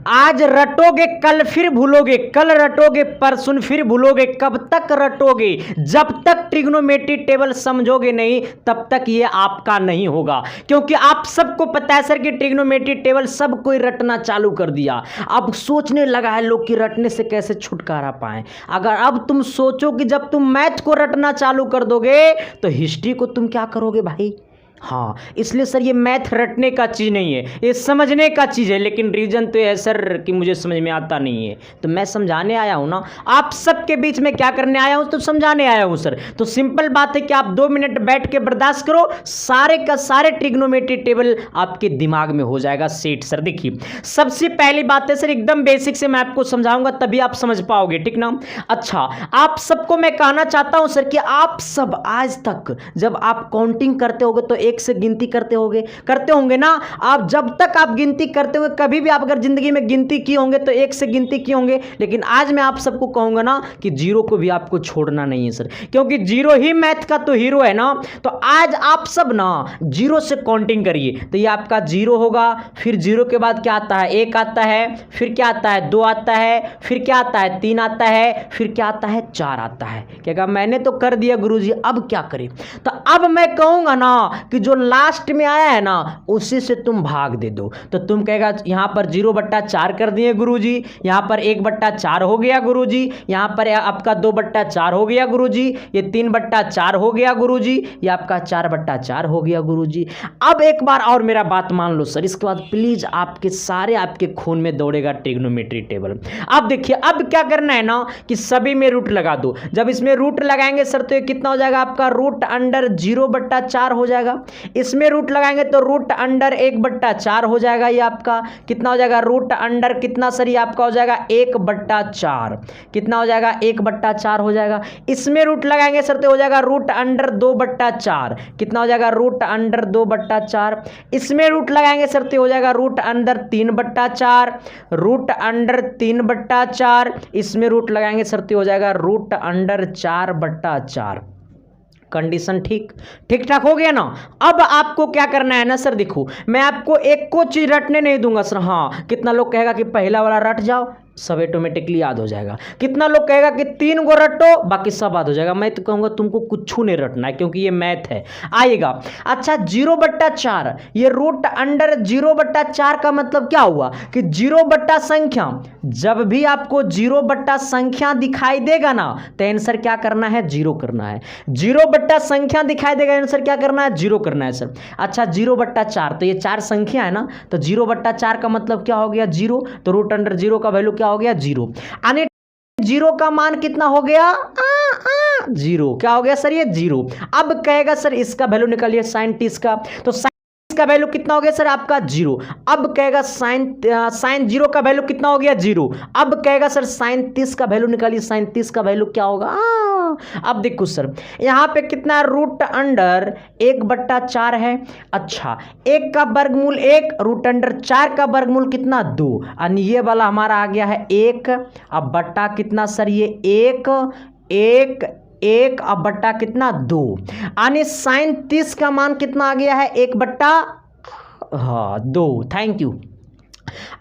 आज रटोगे कल फिर भूलोगे, कल रटोगे परसों फिर भूलोगे, कब तक रटोगे? जब तक ट्रिग्नोमेट्री टेबल समझोगे नहीं तब तक ये आपका नहीं होगा, क्योंकि आप सबको पता है सर कि ट्रिग्नोमेट्री टेबल सब कोई रटना चालू कर दिया। अब सोचने लगा है लोग कि रटने से कैसे छुटकारा पाएं। अगर अब तुम सोचो कि जब तुम मैथ को रटना चालू कर दोगे तो हिस्ट्री को तुम क्या करोगे भाई? हाँ, इसलिए सर ये मैथ रटने का चीज़ नहीं है, ये समझने का चीज़ है। लेकिन रीज़न तो है सर कि मुझे समझ में आता नहीं है, तो मैं समझाने आया हूँ ना, आप सबके बीच में क्या करने आया हूँ? तो समझाने आया हूँ सर। तो सिंपल बात है कि आप 2 मिनट बैठ के बर्दाश्त करो, सारे का सारे ट्रिग्नोमेट्री टेबल आपके दिमाग में हो जाएगा सेट। सर देखिए, सबसे पहली बात है सर, एकदम बेसिक से मैं आपको समझाऊंगा तभी आप समझ पाओगे, ठीक ना? अच्छा, आप सबको मैं कहना चाहता हूँ सर कि आप सब आज तक जब आप काउंटिंग करते होगे तो एक से गिनती करते होंगे ना। आप जब तक आप गिनती करते होंगे, कभी भी आप अगर जिंदगी में गिनती किए होंगे तो एक से गिनती किए होंगे। लेकिन आज मैं आप सबको कहूंगा ना कि जीरो को भी आपको छोड़ना नहीं है सर, क्योंकि जीरो ही मैथ का तो हीरो है ना। तो आज आप सब ना जीरो से काउंटिंग करिए। तो ये आपका जीरो होगा, फिर जीरो के बाद क्या आता है? 1 आता है, फिर क्या आता है? 2 आता है, फिर क्या आता है? 3 आता है, फिर क्या आता है? 4 आता है। क्या कहा? मैंने तो कर दिया गुरुजी, अब क्या करें? तो अब मैं कहूंगा ना कि जो लास्ट में आया है ना उसी से तुम भाग दे दो। तो तुम कहेगा यहां पर 0/4 कर दिए गुरुजी, यहां पर 1/4 हो गया गुरुजी, यहां पर आपका 2/4 हो गया गुरुजी, ये 3/4 हो गया गुरुजी, ये आपका 4/4 हो गया गुरुजी। अब एक बार और मेरा बात मान लो सर, इसके बाद प्लीज आपके सारे आपके खून में दौड़ेगा ट्रिग्नोमेट्री टेबल। अब देखिए, अब क्या करना है ना कि सभी में रूट लगा दो। जब इसमें रूट लगाएंगे सर तो ये कितना हो जाएगा आपका? रूट अंडर 0/4 हो जाएगा। इसमें रूट लगाएंगे तो रूट अंडर 1/4 हो जाएगा। ये आपका कितना हो जाएगा? रूट अंडर कितना सर? ये आपका हो जाएगा 1/4। कितना हो जाएगा? 1/4 हो जाएगा। इसमें रूट लगाएंगे सर तो हो जाएगा रूट अंडर 2/4। कितना हो जाएगा? Root under 2/4। इसमें रूट लगाएंगे सर तो हो जाएगा रूट अंडर 3/4। Root under 3/4। इसमें रूट लगाएंगे सर तो हो जाएगा रूट अंडर 4/4। कंडीशन ठीक ठीक ठाक हो गया ना? अब आपको क्या करना है ना सर, देखो मैं आपको एक को चीज रटने नहीं दूंगा सर। हाँ, कितना लोग कहेगा कि पहला वाला रट जाओ, सब ऑटोमेटिकली याद हो जाएगा। कितना लोग कहेगा कि 3 गो रटो, बाकी सब याद हो जाएगा। मैं तो कहूंगा तुमको कुछ नहीं रटना है, क्योंकि ये मैथ है, आएगा। अच्छा, 0/4, ये रूट अंडर 0/4 का मतलब क्या हुआ कि 0 बट्टा संख्या, जब भी आपको 0 बट्टा संख्या दिखाई देगा ना तो आंसर क्या करना है? 0 करना है। 0 बट्टा संख्या दिखाई देगा, आंसर क्या करना है? 0 करना है सर। अच्छा, 0/4, तो ये 4 संख्या है ना, तो 0/4 का मतलब क्या हो गया? 0। तो रूट अंडर 0 का वैल्यू क्या हो गया? 0। आने 0 का मान कितना हो गया? 0। क्या हो गया सर? ये 0। अब कहेगा सर इसका वैल्यू निकालिए sin 30 का, तो का वैल्यू कितना हो गया सर? आपका 0। अब कहेगा साइन 0 का वैल्यू कितना हो गया? 0। अब कहेगा सर sin 30 का वैल्यू निकालिए, sin 30 का वैल्यू क्या होगा? अब देखो सर, यहां पे कितना? रूट अंडर 1/4 है। अच्छा, 1 का वर्गमूल 1, रूट अंडर 4 का वर्गमूल कितना? 2। और ये वाला हमारा आ गया है 1। अब बट्टा कितना सर? ये 1 अब बट्टा कितना? 2। यानी sin 30 का मान कितना आ गया है? 1/2। Thank you.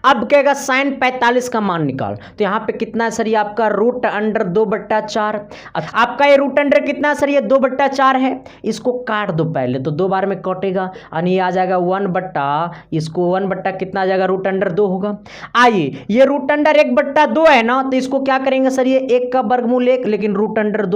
अब कहेगा sin 45 का मान निकाल, तो यहां पे कितना है सर? ये आपका रूट अंडर 2/4। आपका ये रूट अंडर कितना सर? ये 2/4 है। इसको काट दो पहले, तो 2 बार में कटेगा, यानी ये आ जाएगा 1/, कितना आ जाएगा? रूट अंडर 2 होगा। आइए, ये रूट अंडर 1/2 है ना, तो इसको क्या करेंगे सर? ये 1 का वर्गमूल 1, लेकिन रूट अंडर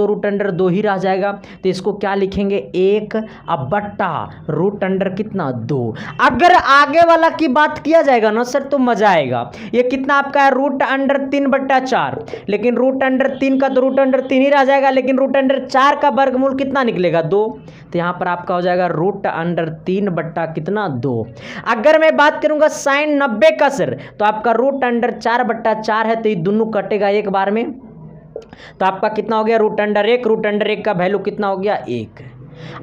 2 ही रह जाएगा, तो इसको क्या लिखेंगे? 1 अब बट्टा रूट अंडर कितना? 2। अगर आगे वाला की बात किया जाएगा ना सर तो मजा आएगा। ये कितना आपका है? रूट अंडर 3/4, लेकिन रूट अंडर 3 का तो रूट अंडर 3 ही रह जाएगा, लेकिन रूट अंडर 4 का वर्गमूल कितना निकलेगा? 2। तो यहां पर आपका हो जाएगा रूट अंडर 3/2। अगर मैं बात करूंगा sin 90 का सर, तो आपका रूट अंडर 4/4 है, तो ये दोनों कटेगा एक बार में, तो आपका कितना हो गया? रूट अंडर 1 का वैल्यू कितना हो गया? 1।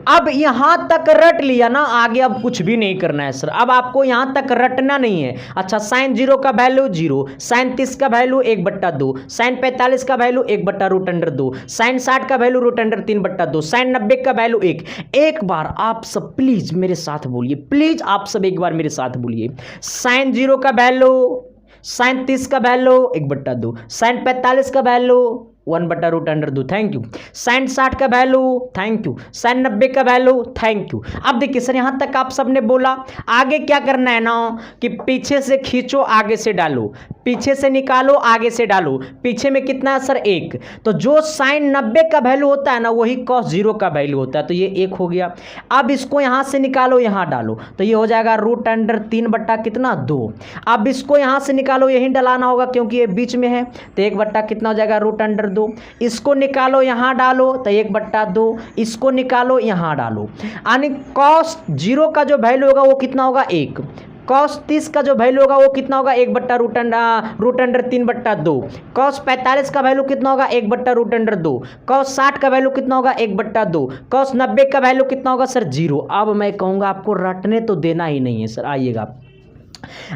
अब यहां तक रट लिया ना, आगे अब कुछ भी नहीं करना है सर। अब आपको यहां तक रटना नहीं है। अच्छा, sin 0 का वैल्यू 0, sin 30 का वैल्यू 1/2, sin 45 का वैल्यू 1/√2, sin 60 का वैल्यू √3/2, sin 90 का वैल्यू 1। एक बार आप सब प्लीज मेरे साथ बोलिए, प्लीज आप सब एक बार मेरे साथ बोलिए। sin 0 का वैल्यू साइन 30 का वैल्यू 1/2, साइन 45 का वैल्यू 1/√2, थैंक यू। साइन 60 का वैल्यू, थैंक यू। साइन 90 का वैल्यू, थैंक यू। अब देखिए सर यहाँ तक आप सबने बोला, आगे क्या करना है ना कि पीछे से खींचो आगे से डालो, पीछे से निकालो आगे से डालो। पीछे में कितना है सर 1, तो जो साइन 90 का वैल्यू होता है ना वही cos 0 का वैल्यू होता है, तो ये 1 हो गया। अब इसको यहाँ से निकालो यहाँ डालो, तो ये हो जाएगा √3 बट्टा कितना 2। अब इसको यहाँ से निकालो यहीं डलाना होगा क्योंकि ये बीच में है, तो 1 बट्टा कितना हो जाएगा √2। इसको निकालो यहाँ डालो तो 1/2, इसको निकालो यहाँ डालो, यानी cos 0 का जो वैल्यू होगा वो कितना होगा 1, cos 30 का जो वैल्यू होगा वो कितना होगा 1/√3/2, cos 45 का वैल्यू कितना होगा 1/√2, cos 60 का वैल्यू कितना होगा 1/2, cos 90 का वैल्यू कितना होगा सर 0। अब मैं कहूँगा आपको रटने तो देना ही नहीं है सर, आइएगा।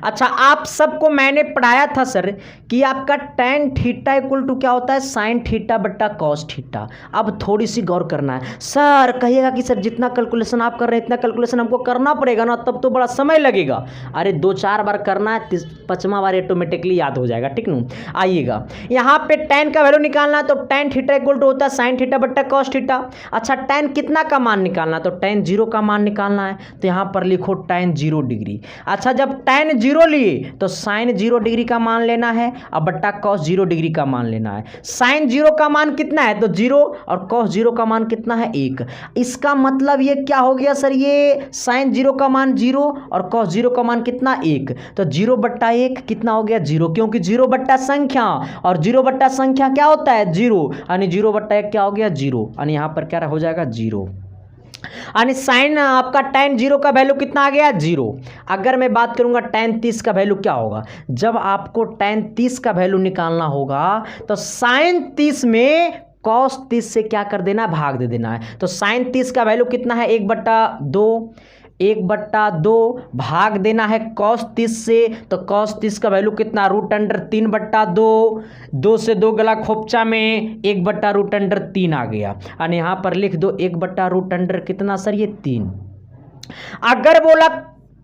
अच्छा, आप सबको मैंने पढ़ाया था सर कि आपका tan थीटा इक्वल टू क्या होता है sin थीटा बट्टा cos थीटा। अब थोड़ी सी गौर करना है। सर कहिएगा कि सर जितना कैलकुलेशन आप कर रहे हैं इतना कैलकुलेशन हमको करना पड़ेगा ना, तब तो बड़ा समय लगेगा। अरे 2-4 बार करना है, 5वां बार ऑटोमेटिकली याद हो जाएगा, ठीक ना। आइएगा यहाँ पे tan का वैल्यू निकालना है, तो tan थीटा इक्वल टू होता है sin थीटा बट्टा cos थीटा। अच्छा, tan कितना का मान निकालना है, तो tan 0 का मान निकालना है, तो यहाँ पर लिखो tan 0 डिग्री। अच्छा, जब tan 0 लिए तो sin 0 डिग्री का मान लेना है, अब बट्टा cos 0 डिग्री का मान लेना है। sin 0 का मान कितना है, तो 0, और cos 0 का मान कितना है 1। इसका मतलब ये क्या हो गया सर, ये sin 0 का मान 0 और cos 0 का मान कितना 1, तो 0/1 कितना हो गया 0, क्योंकि 0 बट्टा संख्या, और 0 बट्टा संख्या क्या होता है 0, यानी 0/1 क्या हो गया 0, यानी यहाँ पर क्या हो जाएगा 0। यानी साइन आपका tan 0 का वैल्यू कितना आ गया 0। अगर मैं बात करूंगा tan 30 का वैल्यू क्या होगा, जब आपको tan 30 का वैल्यू निकालना होगा तो sin 30 में cos 30 से क्या कर देना, भाग दे देना है। तो sin 30 का वैल्यू कितना है 1/2 भाग देना है cos 30 से, तो cos 30 का वैल्यू कितना √3/2, 2 से 2 गला खोपचा में 1/√3 आ गया, और यहाँ पर लिख दो 1/√3 कितना सर ये 3। अगर बोला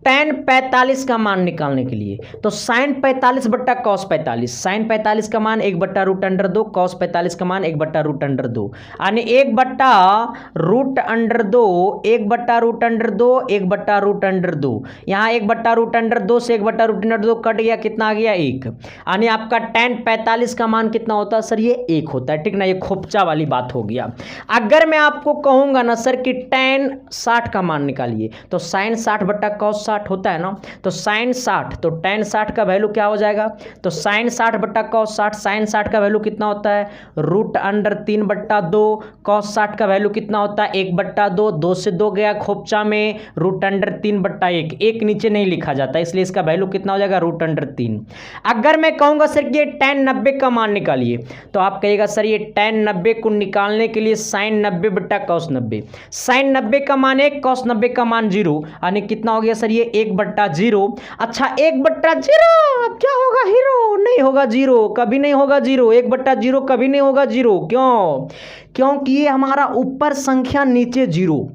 tan 45 का मान निकालने के लिए, तो sin 45 बट्टा cos 45, sin 45 का मान 1/√2, cos 45 का मान 1/√2, यानी 1/√2 यहाँ 1/√2 से 1/√2 कट गया, कितना आ गया 1, यानी आपका tan 45 का मान कितना होता है सर, ये 1 होता है, ठीक ना। ये खोपचा वाली बात हो गया। अगर मैं आपको कहूँगा ना सर कि tan 60 का मान निकालिए, तो sin 60 बट्टा cos 60 होता है ना, तो sin 60, तो tan 60 का वैल्यू क्या हो जाएगा, तो sin 60 बट्टा cos 60, sin 60 का वैल्यू कितना होता है √3/2, cos 60 का वैल्यू कितना होता है 1/2, 2 से 2 गया खोपचा में √3/1, एक नीचे नहीं लिखा जाता, इसलिए इसका वैल्यू कितना हो जाएगा √3। अगर मैं कहूँगा सर कि ये tan 90 का मान निकालिए, तो आप कहिएगा सर ये tan 90 को निकालने के लिए sin 90 बट्टा cos 90, sin 90 का मान 1, cos 90 का मान 0, यानी कितना हो गया सर ये 1/0। अच्छा 1/0 अब क्या होगा हीरो, नहीं होगा 0, कभी नहीं होगा 0, 1/0 कभी नहीं होगा 0, क्यों, क्योंकि ये हमारा ऊपर संख्या नीचे 0,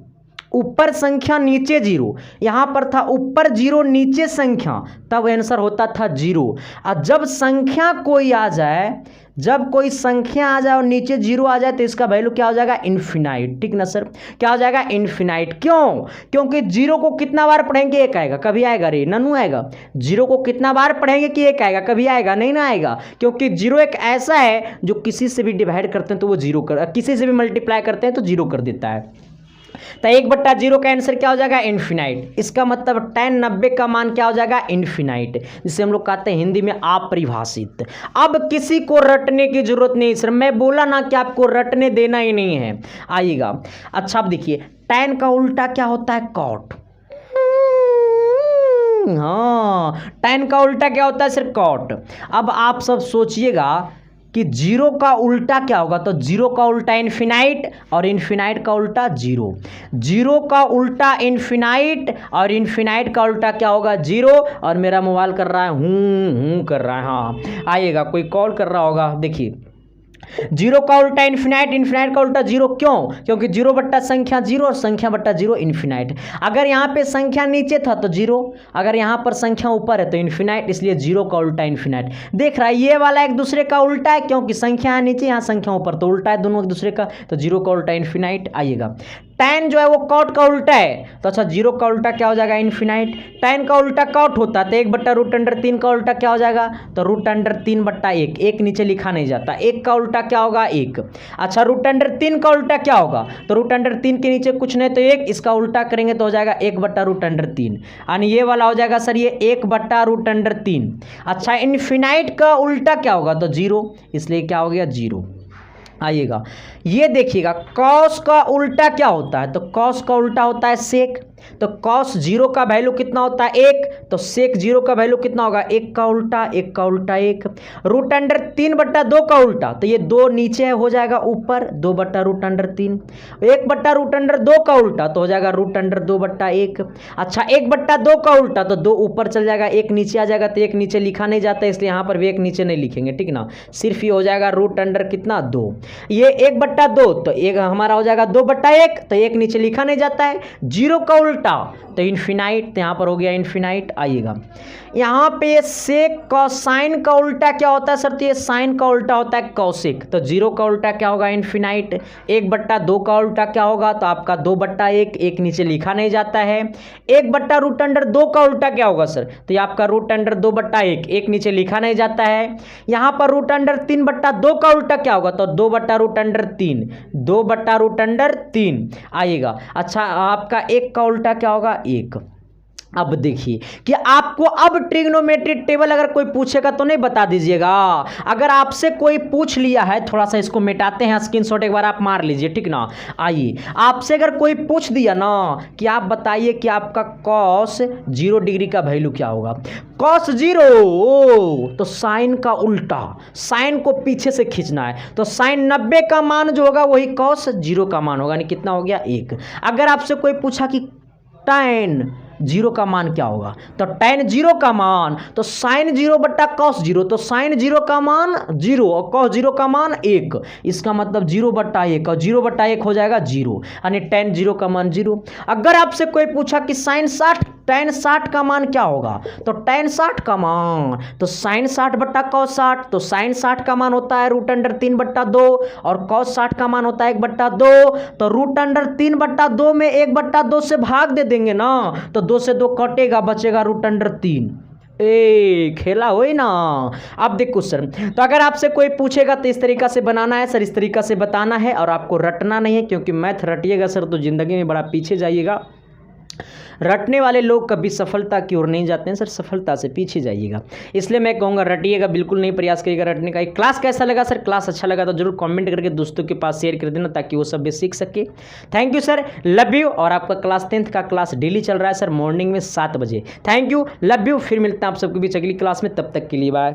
ऊपर संख्या नीचे 0, यहाँ पर था ऊपर 0 नीचे संख्या, तब आंसर होता था 0। और जब संख्या कोई आ जाए, जब कोई संख्या आ जाए और नीचे 0 आ जाए, तो इसका वैल्यू क्या हो जाएगा इन्फिनाइट, ठीक ना सर, क्या हो जाएगा इन्फिनाइट। क्यों, क्योंकि 0 को कितना बार पढ़ेंगे 1 आएगा, कभी आएगा रे ननू आएगा, 0 को कितना बार पढ़ेंगे कि 1 आएगा, कभी आएगा नहीं ना आएगा, क्योंकि 0 एक ऐसा है जो किसी से भी डिवाइड करते हैं तो वो 0 कर, किसी से भी मल्टीप्लाई करते हैं तो 0 कर देता है। तो 1/0 का आंसर क्या हो जाएगा इन्फिनाइट। इसका मतलब tan 90 का मान क्या हो जाएगा इन्फिनाइट, जिसे हम लोग कहते हैं हिंदी में अपरिभाषित। अब किसी को रटने की जरूरत नहीं सर, मैं बोला ना कि आपको रटने देना ही नहीं है, आइएगा। अच्छा अब देखिए tan का उल्टा क्या होता है cot, हाँ tan का उल्टा क्या होता है सर cot। अब आप सब सोचिएगा कि 0 का उल्टा क्या होगा, तो 0 का उल्टा इन्फिनाइट और इन्फिनाइट का उल्टा 0, 0 का उल्टा इन्फिनाइट और इन्फिनाइट का उल्टा क्या होगा 0। और मेरा मोबाइल कर रहा है हूँ कर रहा है, हाँ आइएगा, कोई कॉल कर रहा होगा, देखिए जीरो का उल्टा इन्फिनाइट, इन्फिनाइट का उल्टा जीरो। क्यों? क्योंकि जीरो बट्टा संख्या जीरो और संख्या बट्टा जीरो इन्फिनाइट। अगर यहाँ पे संख्या नीचे था तो जीरो, अगर यहाँ पर संख्या ऊपर है तो इन्फिनाइट, इसलिए जीरो का उल्टा इन्फिनाइट। देख रहा है ये वाला एक दूसरे का उल्टा है, क्योंकि संख्या नीचे यहाँ संख्या ऊपर, तो उल्टा है दोनों एक दूसरे का, तो जीरो का उल्टा इन्फिनाइट आइएगा। tan जो है वो कॉट का उल्टा है, तो अच्छा जीरो का उल्टा क्या हो जाएगा? इन्फिनाइट। tan का उल्टा कॉट होता है तो एक बट्टा रूट अंडर तीन का उल्टा क्या हो जाएगा? तो रूट अंडर तीन बट्टा एक, एक नीचे लिखा नहीं जाता, एक का उल्टा क्या होगा? एक। अच्छा रूट अंडर तीन का उल्टा क्या होगा? तो रूट अंडर तीन के नीचे कुछ नहीं तो एक, इसका उल्टा करेंगे तो हो जाएगा एक बट्टा रूट अंडर तीन, यानी ये वाला हो जाएगा सर ये एक बट्टा रूट अंडर तीन। अच्छा इन्फिनाइट का उल्टा क्या होगा? तो जीरो, इसलिए क्या हो गया? जीरो। आइएगा ये देखिएगा कॉस का उल्टा क्या होता है? तो कॉस का उल्टा होता है सेक, तो कॉस जीरो का वैल्यू कितना होता है? एक, तो सेक जीरो का वैल्यू कितना होगा? एक का उल्टा, एक का उल्टा एक। रूट अंडर तीन बट्टा दो का उल्टा, तो ये दो नीचे हो जाएगा ऊपर, दो बट्टा रूट अंडर तीन। एक बट्टा रूट अंडर दो का उल्टा तो हो जाएगा रूट अंडर दो बट्टा एक। अच्छा एक बट्टा दो का उल्टा तो दो ऊपर चल जाएगा, एक नीचे आ जाएगा, तो एक नीचे लिखा नहीं जाता इसलिए यहाँ पर भी एक नीचे नहीं लिखेंगे, ठीक ना, सिर्फ ये हो जाएगा रूट अंडर कितना? दो। ये एक बट्टा दो तो एक हमारा हो जाएगा दो बट्टा एक, तो एक नीचे लिखा नहीं जाता है। जीरो का उल्टा तो इन्फिनाइट, तो यहाँ पर हो गया इन्फिनाइट। आइएगा यहाँ पे सेक कॉसाइन का उल्टा क्या होता है सर? तो ये साइन का उल्टा होता है कॉसेक, तो जीरो का उल्टा क्या होगा? इन्फिनाइट। एक बट्टा दो का उल्टा क्या होगा? तो आपका दो बट्टा एक, एक नीचे लिखा नहीं जाता है। एक बट्टा रूट अंडर दो का उल्टा क्या होगा सर? तो ये आपका रूट अंडर दो बट्टा एक, एक नीचे लिखा नहीं जाता है। यहाँ पर रूट अंडर तीन बट्टा दो का उल्टा क्या होगा? तो दो बट्टा रूट अंडर तीन, दो बट्टा रूट अंडर तीन। आइएगा अच्छा आपका एक का उल्टा क्या होगा? एक। अब देखिए कि आपको अब ट्रिग्नोमेट्री टेबल अगर कोई पूछेगा तो नहीं बता दीजिएगा। अगर आपसे कोई पूछ लिया है, थोड़ा सा इसको मिटाते हैं, स्क्रीनशॉट एक बार आप मार लीजिए, ठीक ना। आइए आपसे अगर कोई पूछ दिया ना कि आप बताइए कि आपका कॉस जीरो डिग्री का वैल्यू क्या होगा? कॉस जीरो तो साइन का उल्टा, साइन को पीछे से खींचना है, तो साइन 90 का मान जो होगा वही कॉस जीरो का मान होगा, यानी कितना हो गया? एक। अगर आपसे कोई पूछा कि tan जीरो का मान क्या होगा? तो tan जीरो का मान तो साइन जीरो बट्टा कॉस जीरो, तो साइन जीरो का मान जीरो और कॉस जीरो का मान एक, इसका मतलब जीरो बट्टा एक, और जीरो बट्टा एक हो जाएगा जीरो, यानी tan जीरो का मान जीरो। अगर आपसे कोई पूछा कि साइन 60 tan 60 का मान क्या होगा? तो tan 60 का मान तो साइन 60 बट्टा कॉस 60, तो साइन 60 का मान होता है रूट अंडर तीन बट्टा दो और कॉस 60 का मान होता है एक बट्टा दो, तो रूट अंडर तीन बट्टा दो में एक बट्टा दो से भाग दे देंगे ना, तो दो से दो कटेगा, बचेगा रूट अंडर तीन। ए खेला हो ना। अब देखो सर, तो अगर आपसे कोई पूछेगा तो इस तरीका से बनाना है सर, इस तरीका से बताना है, और आपको रटना नहीं है, क्योंकि मैथ रटिएगा सर तो जिंदगी में बड़ा पीछे जाइएगा। रटने वाले लोग कभी सफलता की ओर नहीं जाते हैं सर, सफलता से पीछे जाइएगा। इसलिए मैं कहूँगा रटिएगा, बिल्कुल नहीं प्रयास करिएगा रटने का। एक क्लास कैसा लगा सर? क्लास अच्छा लगा तो जरूर कमेंट करके दोस्तों के पास शेयर कर देना ताकि वो सब भी सीख सके। Thank you sir, love you. और आपका क्लास 10th का क्लास डेली चल रहा है सर, मॉर्निंग में 7 बजे। Thank you, love you. फिर मिलते हैं आप सबके बीच अगली क्लास में, तब तक के लिए बाय।